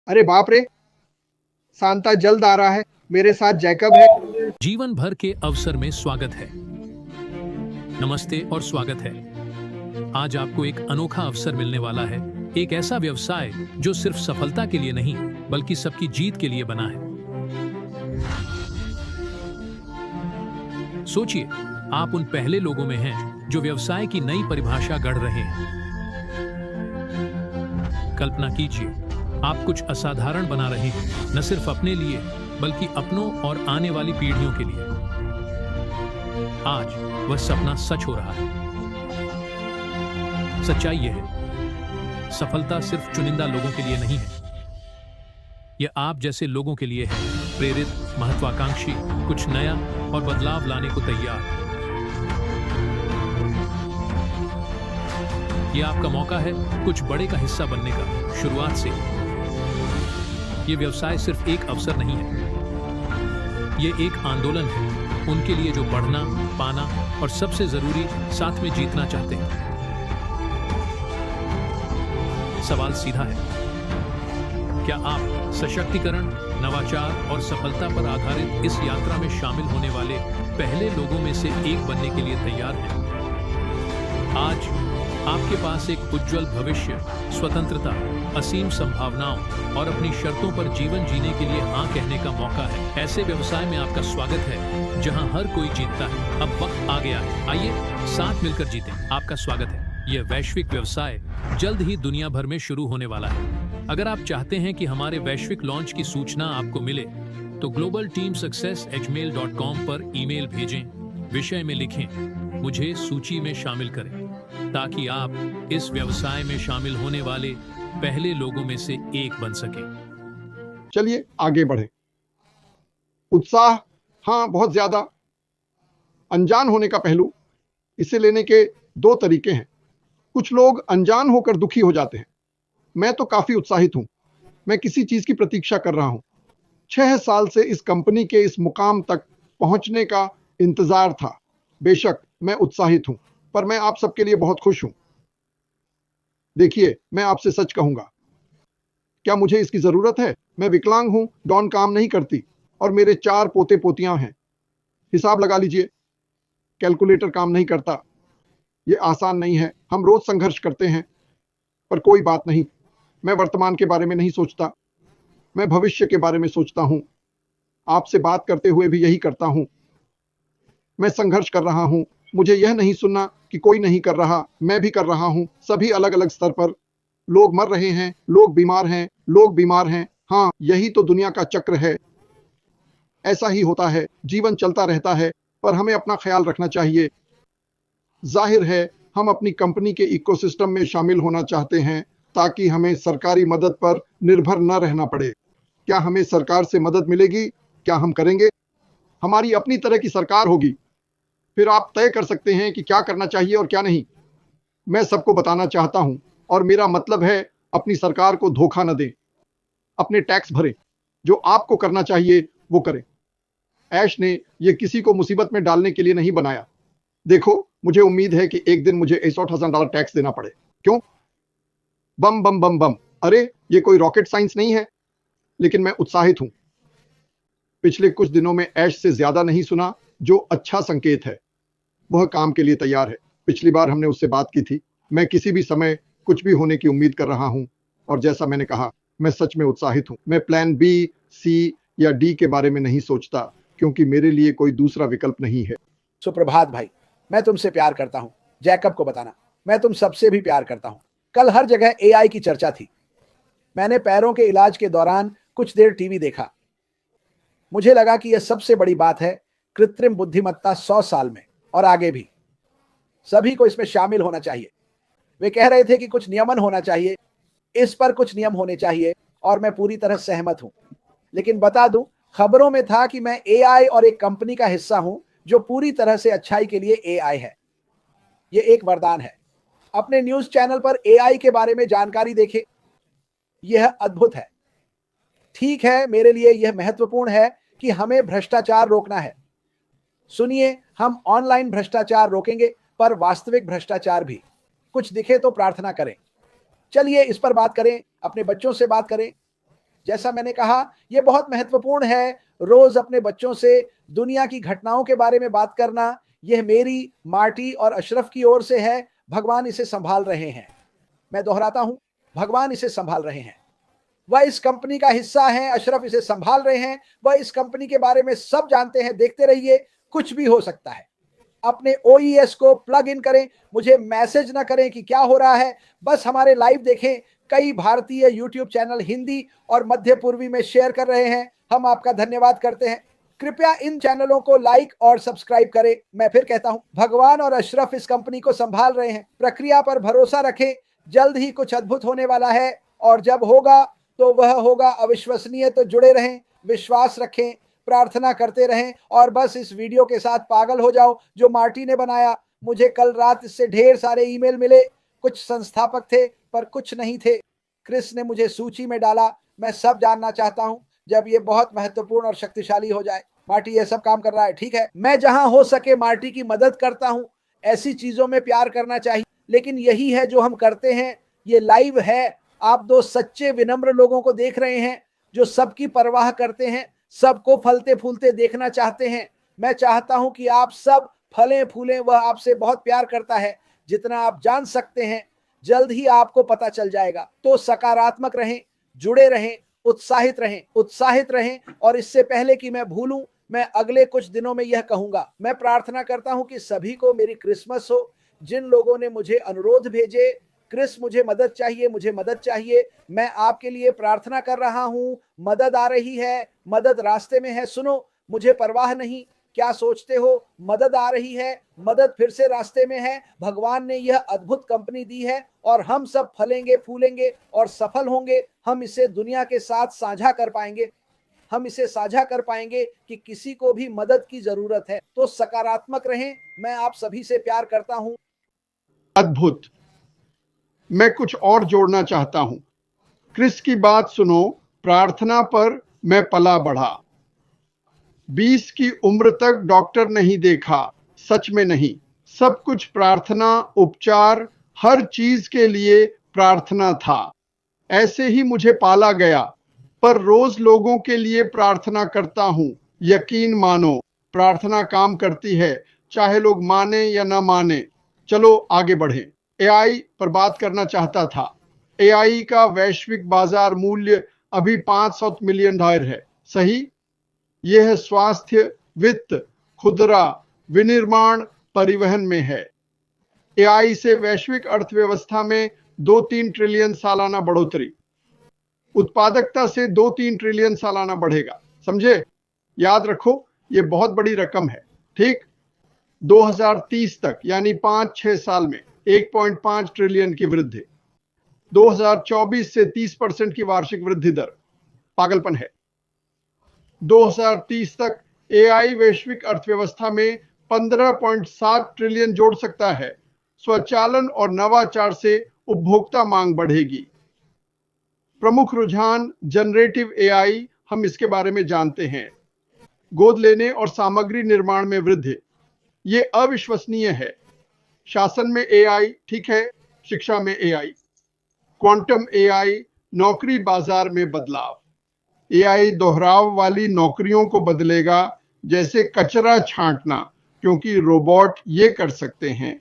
अरे बाप रे, सांता जल्द आ रहा है। मेरे साथ जैकब है। जीवन भर के अवसर में स्वागत है। नमस्ते और स्वागत है। आज आपको एक अनोखा अवसर मिलने वाला है, एक ऐसा व्यवसाय जो सिर्फ सफलता के लिए नहीं बल्कि सबकी जीत के लिए बना है। सोचिए, आप उन पहले लोगों में हैं जो व्यवसाय की नई परिभाषा गढ़ रहे हैं। कल्पना कीजिए, आप कुछ असाधारण बना रहे हैं, न सिर्फ अपने लिए बल्कि अपनों और आने वाली पीढ़ियों के लिए। आज वह सपना सच हो रहा है। सच्चाई यह है, सफलता सिर्फ चुनिंदा लोगों के लिए नहीं है। यह आप जैसे लोगों के लिए है, प्रेरित, महत्वाकांक्षी, कुछ नया और बदलाव लाने को तैयार। यह आपका मौका है कुछ बड़े का हिस्सा बनने का, शुरुआत से। यह व्यवसाय सिर्फ एक अवसर नहीं है, यह एक आंदोलन है उनके लिए जो बढ़ना, पाना और सबसे जरूरी साथ में जीतना चाहते हैं। सवाल सीधा है, क्या आप सशक्तिकरण, नवाचार और सफलता पर आधारित इस यात्रा में शामिल होने वाले पहले लोगों में से एक बनने के लिए तैयार हैं? आज आपके पास एक उज्जवल भविष्य, स्वतंत्रता, असीम संभावनाओं और अपनी शर्तों पर जीवन जीने के लिए हाँ कहने का मौका है। ऐसे व्यवसाय में आपका स्वागत है जहां हर कोई जीतता है। अब वक्त आ गया है, आइए साथ मिलकर जीतें। आपका स्वागत है। यह वैश्विक व्यवसाय जल्द ही दुनिया भर में शुरू होने वाला है। अगर आप चाहते हैं कि हमारे वैश्विक लॉन्च की सूचना आपको मिले तो globalteamsuccess@gmail.com पर ईमेल भेजें, विषय में लिखें, मुझे सूची में शामिल करें, ताकि आप इस व्यवसाय में शामिल होने वाले पहले लोगों में से एक बन सकें। चलिए आगे बढ़ें। उत्साह, हाँ बहुत ज्यादा। अनजान होने का पहलू, इसे लेने के दो तरीके हैं। कुछ लोग अनजान होकर दुखी हो जाते हैं। मैं तो काफी उत्साहित हूं। मैं किसी चीज की प्रतीक्षा कर रहा हूं। 6 साल से इस कंपनी के इस मुकाम तक पहुंचने का इंतजार था। बेशक मैं उत्साहित हूं, पर मैं आप सबके लिए बहुत खुश हूं। देखिए, मैं आपसे सच कहूंगा, क्या मुझे इसकी जरूरत है? मैं विकलांग हूं, डॉन काम नहीं करती और मेरे 4 पोते पोतियां हैं। हिसाब लगा लीजिए, कैलकुलेटर काम नहीं करता। ये आसान नहीं है, हम रोज संघर्ष करते हैं। पर कोई बात नहीं, मैं वर्तमान के बारे में नहीं सोचता, मैं भविष्य के बारे में सोचता हूं। आपसे बात करते हुए भी यही करता हूं। मैं संघर्ष कर रहा हूं। मुझे यह नहीं सुनना कि कोई नहीं कर रहा, मैं भी कर रहा हूं, सभी अलग अलग स्तर पर। लोग मर रहे हैं, लोग बीमार हैं, लोग बीमार हैं। हाँ, यही तो दुनिया का चक्र है। ऐसा ही होता है, जीवन चलता रहता है, पर हमें अपना ख्याल रखना चाहिए। जाहिर है, हम अपनी कंपनी के इकोसिस्टम में शामिल होना चाहते हैं ताकि हमें सरकारी मदद पर निर्भर न रहना पड़े। क्या हमें सरकार से मदद मिलेगी? क्या हम करेंगे? हमारी अपनी तरह की सरकार होगी। फिर आप तय कर सकते हैं कि क्या करना चाहिए और क्या नहीं। मैं सबको बताना चाहता हूं, और मेरा मतलब है अपनी सरकार को धोखा न दें। अपने टैक्स भरें, जो आपको करना चाहिए वो करें। ऐश ने यह किसी को मुसीबत में डालने के लिए नहीं बनाया। देखो, मुझे उम्मीद है कि एक दिन मुझे $61,000 टैक्स देना पड़े। क्यों? बम बम बम बम। अरे, ये कोई रॉकेट साइंस नहीं है। लेकिन मैं उत्साहित हूं। पिछले कुछ दिनों में ऐश से ज्यादा नहीं सुना, जो अच्छा संकेत है। वह काम के लिए तैयार है। पिछली बार हमने उससे बात की थी। मैं किसी भी समय कुछ भी होने की उम्मीद कर रहा हूं, और जैसा मैंने कहा, मैं सच में उत्साहित हूं। मैं प्लान बी, सी या डी के बारे में नहीं सोचता, क्योंकि मेरे लिए कोई दूसरा विकल्प नहीं है। सुप्रभात भाई, मैं तुमसे प्यार करता हूं। जैकब को बताना, मैं तुम सबसे भी प्यार करता हूं। कल हर जगह एआई की चर्चा थी। मैंने पैरों के इलाज के दौरान कुछ देर टीवी देखा। मुझे लगा कि यह सबसे बड़ी बात है, कृत्रिम बुद्धिमत्ता 100 साल में और आगे भी। सभी को इसमें शामिल होना चाहिए। वे कह रहे थे कि कुछ नियमन होना चाहिए, इस पर कुछ नियम होने चाहिए, और मैं पूरी तरह सहमत हूं। लेकिन बता दूं, खबरों में था कि मैं एआई और एक कंपनी का हिस्सा हूं जो पूरी तरह से अच्छाई के लिए एआई है। यह एक वरदान है। अपने न्यूज चैनल पर एआई के बारे में जानकारी देखें। यह अद्भुत है। ठीक है, मेरे लिए यह महत्वपूर्ण है कि हमें भ्रष्टाचार रोकना है। सुनिए, हम ऑनलाइन भ्रष्टाचार रोकेंगे, पर वास्तविक भ्रष्टाचार भी। कुछ दिखे तो प्रार्थना करें। चलिए इस पर बात करें, अपने बच्चों से बात करें। जैसा मैंने कहा, यह बहुत महत्वपूर्ण है रोज अपने बच्चों से दुनिया की घटनाओं के बारे में बात करना। यह मेरी, मार्टी और अशरफ की ओर से है। भगवान इसे संभाल रहे हैं। मैं दोहराता हूं, भगवान इसे संभाल रहे हैं। वह इस कंपनी का हिस्सा है, अशरफ इसे संभाल रहे हैं। वह इस कंपनी के बारे में सब जानते हैं। देखते रहिए, कुछ भी हो सकता है। अपने OES को प्लग इन करें, मुझे मैसेज ना करें कि क्या हो रहा है, बस हमारे लाइव देखें। कई भारतीय यूट्यूब चैनल हिंदी और मध्य पूर्वी में शेयर कर रहे हैं। हम आपका धन्यवाद करते हैं। कृपया इन चैनलों को लाइक और सब्सक्राइब करें। मैं फिर कहता हूं, भगवान और अशरफ इस कंपनी को संभाल रहे हैं। प्रक्रिया पर भरोसा रखें, जल्द ही कुछ अद्भुत होने वाला है, और जब होगा तो वह होगा अविश्वसनीय। तो जुड़े रहें, विश्वास रखें, प्रार्थना करते रहें, और बस इस वीडियो के साथ पागल हो जाओ जो मार्टी ने बनाया। मुझे कल रात इससे ढेर सारे ईमेल मिले। कुछ संस्थापक थे पर कुछ नहीं थे। क्रिस ने मुझे सूची में डाला। मैं सब जानना चाहता हूं जब ये बहुत महत्वपूर्ण और शक्तिशाली हो जाए। मार्टी ये सब काम कर रहा है, ठीक है। मैं जहां हो सके मार्टी की मदद करता हूं। ऐसी चीजों में प्यार करना चाहिए, लेकिन यही है जो हम करते हैं। ये लाइव है। आप दो सच्चे विनम्र लोगों को देख रहे हैं जो सबकी परवाह करते हैं, सबको फलते फूलते देखना चाहते हैं। मैं चाहता हूं कि आप सब फलें फूलें। वह आपसे बहुत प्यार करता है, जितना आप जान सकते हैं। जल्द ही आपको पता चल जाएगा। तो सकारात्मक रहें, जुड़े रहें, उत्साहित रहें, उत्साहित रहें। और इससे पहले कि मैं भूलूं, मैं अगले कुछ दिनों में यह कहूंगा। मैं प्रार्थना करता हूं कि सभी को मेरी क्रिसमस हो। जिन लोगों ने मुझे अनुरोध भेजे, क्रिस मुझे मदद चाहिए, मुझे मदद चाहिए, मैं आपके लिए प्रार्थना कर रहा हूं। मदद आ रही है, मदद रास्ते में है। सुनो, मुझे परवाह नहीं क्या सोचते हो। मदद आ रही है, मदद फिर से रास्ते में है। भगवान ने यह अद्भुत कंपनी दी है और हम सब फलेंगे, फूलेंगे और सफल होंगे। हम इसे दुनिया के साथ साझा कर पाएंगे। हम इसे साझा कर पाएंगे कि किसी को भी मदद की जरूरत है। तो सकारात्मक रहें। मैं आप सभी से प्यार करता हूं। अद्भुत। मैं कुछ और जोड़ना चाहता हूं। क्रिस की बात सुनो। प्रार्थना पर मैं पला बढ़ा। 20 की उम्र तक डॉक्टर नहीं देखा, सच में नहीं। सब कुछ प्रार्थना, उपचार, हर चीज के लिए प्रार्थना था। ऐसे ही मुझे पाला गया। पर रोज लोगों के लिए प्रार्थना करता हूं। यकीन मानो, प्रार्थना काम करती है, चाहे लोग माने या ना माने। चलो आगे बढ़ें। AI पर बात करना चाहता था। AI का वैश्विक बाजार मूल्य अभी $500 मिलियन है, सही? यह है स्वास्थ्य, वित्त, खुदरा, विनिर्माण, परिवहन में है। AI से वैश्विक अर्थव्यवस्था में 2-3 ट्रिलियन सालाना बढ़ोतरी, उत्पादकता से 2-3 ट्रिलियन सालाना बढ़ेगा। समझे? याद रखो, यह बहुत बड़ी रकम है, ठीक? 2030 तक यानी 5-6 साल में 1.5 ट्रिलियन की वृद्धि। 2024 से 30% की वार्षिक वृद्धि दर पागलपन है। 2030 तक AI वैश्विक अर्थव्यवस्था में 15.7 ट्रिलियन जोड़ सकता है। स्वचालन और नवाचार से उपभोक्ता मांग बढ़ेगी। प्रमुख रुझान जनरेटिव AI, हम इसके बारे में जानते हैं। गोद लेने और सामग्री निर्माण में वृद्धि, ये अविश्वसनीय है। शासन में AI, ठीक है, शिक्षा में AI। क्वांटम AI, नौकरी बाजार में बदलाव। AI दोहराव वाली नौकरियों को बदलेगा, जैसे कचरा छांटना, क्योंकि रोबोट ये कर सकते हैं।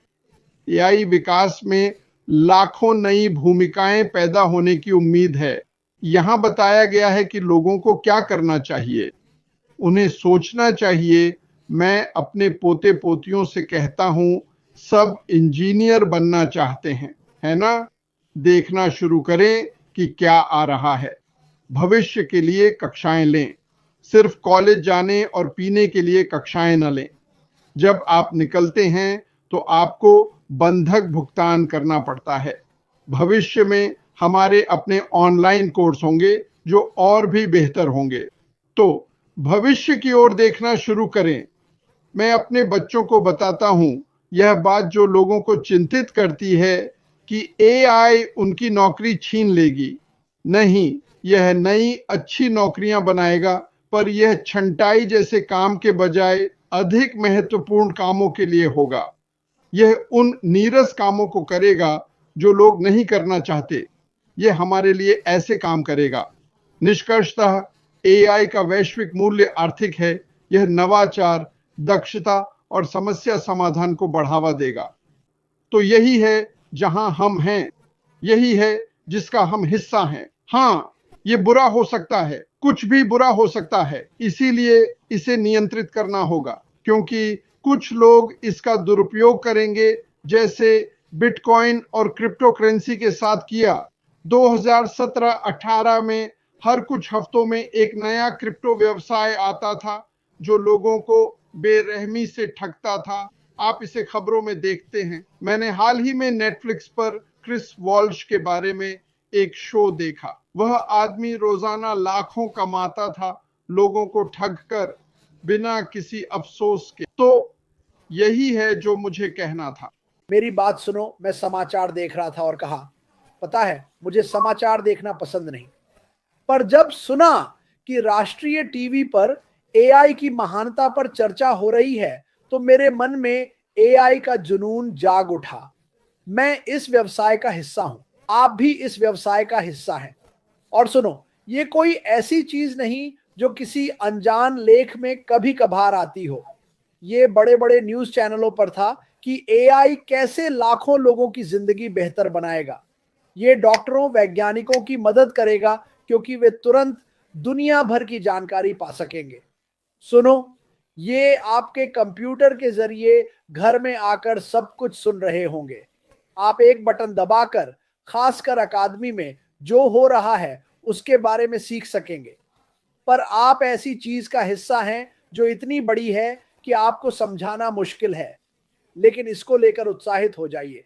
AI विकास में लाखों नई भूमिकाएं पैदा होने की उम्मीद है। यहां बताया गया है कि लोगों को क्या करना चाहिए। उन्हें सोचना चाहिए। मैं अपने पोते पोतियों से कहता हूं, सब इंजीनियर बनना चाहते हैं, है ना? देखना शुरू करें कि क्या आ रहा है। भविष्य के लिए कक्षाएं लें। सिर्फ कॉलेज जाने और पीने के लिए कक्षाएं न लें। जब आप निकलते हैं तो आपको बंधक भुगतान करना पड़ता है। भविष्य में हमारे अपने ऑनलाइन कोर्स होंगे जो और भी बेहतर होंगे। तो भविष्य की ओर देखना शुरू करें। मैं अपने बच्चों को बताता हूं, यह बात जो लोगों को चिंतित करती है कि AI उनकी नौकरी छीन लेगी। नहीं, यह नई अच्छी नौकरियां बनाएगा, पर यह छंटाई जैसे काम के बजाय अधिक महत्वपूर्ण कामों के लिए होगा। यह उन नीरस कामों को करेगा जो लोग नहीं करना चाहते। यह हमारे लिए ऐसे काम करेगा। निष्कर्षतः एआई का वैश्विक मूल्य आर्थिक है। यह नवाचार, दक्षता और समस्या समाधान को बढ़ावा देगा। तो यही है जहां हम हैं, यही है जिसका हम हिस्सा हैं। हाँ, ये बुरा हो सकता है, कुछ भी बुरा हो सकता है, इसीलिए इसे नियंत्रित करना होगा, क्योंकि कुछ लोग इसका दुरुपयोग करेंगे, जैसे बिटकॉइन और क्रिप्टो करेंसी के साथ किया। 2017-18 में हर कुछ हफ्तों में एक नया क्रिप्टो व्यवसाय आता था जो लोगों को बेरहमी से ठगता था। आप इसे खबरों में देखते हैं। मैंने हाल ही में नेटफ्लिक्स पर क्रिस वॉल्श के बारे में एक शो देखा। वह आदमी रोजाना लाखों कमाता था, लोगों को ठग कर, बिना किसी अफसोस के। तो यही है जो मुझे कहना था। मेरी बात सुनो, मैं समाचार देख रहा था और कहा, पता है मुझे समाचार देखना पसंद नहीं, पर जब सुना कि राष्ट्रीय टीवी पर एआई की महानता पर चर्चा हो रही है तो मेरे मन में एआई का जुनून जाग उठा। मैं इस व्यवसाय का हिस्सा हूं, आप भी इस व्यवसाय का हिस्सा हैं। और सुनो, ये कोई ऐसी चीज नहीं जो किसी अनजान लेख में कभी कभार आती हो। ये बड़े बड़े न्यूज चैनलों पर था कि एआई कैसे लाखों लोगों की जिंदगी बेहतर बनाएगा। ये डॉक्टरों, वैज्ञानिकों की मदद करेगा क्योंकि वे तुरंत दुनिया भर की जानकारी पा सकेंगे। सुनो, ये आपके कंप्यूटर के जरिए घर में आकर सब कुछ सुन रहे होंगे। आप एक बटन दबाकर खासकर अकादमी में जो हो रहा है उसके बारे में सीख सकेंगे। पर आप ऐसी चीज का हिस्सा हैं जो इतनी बड़ी है कि आपको समझाना मुश्किल है, लेकिन इसको लेकर उत्साहित हो जाइए।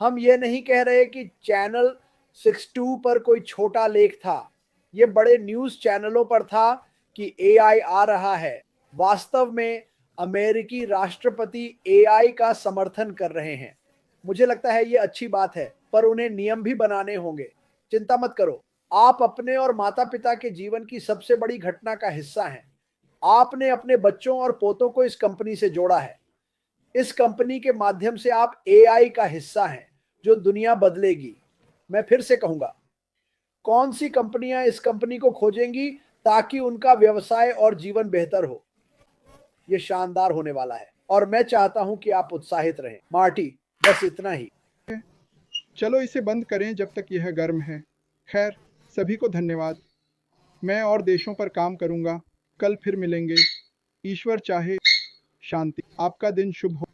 हम ये नहीं कह रहे कि चैनल 62 पर कोई छोटा लेख था। ये बड़े न्यूज चैनलों पर था कि एआई आ रहा है। वास्तव में अमेरिकी राष्ट्रपति एआई का समर्थन कर रहे हैं। मुझे लगता है ये अच्छी बात है, पर उन्हें नियम भी बनाने होंगे। चिंता मत करो, आप अपने और माता पिता के जीवन की सबसे बड़ी घटना का हिस्सा हैं। आपने अपने बच्चों और पोतों को इस कंपनी से जोड़ा है। इस कंपनी के माध्यम से आप एआई का हिस्सा हैं जो दुनिया बदलेगी। मैं फिर से कहूंगा, कौन सी कंपनियां इस कंपनी को खोजेंगी ताकि उनका व्यवसाय और जीवन बेहतर हो। यह शानदार होने वाला है और मैं चाहता हूं कि आप उत्साहित रहें। मार्टी, बस इतना ही। चलो इसे बंद करें जब तक यह गर्म है। खैर, सभी को धन्यवाद। मैं और देशों पर काम करूंगा। कल फिर मिलेंगे। ईश्वर चाहे। शांति। आपका दिन शुभ हो।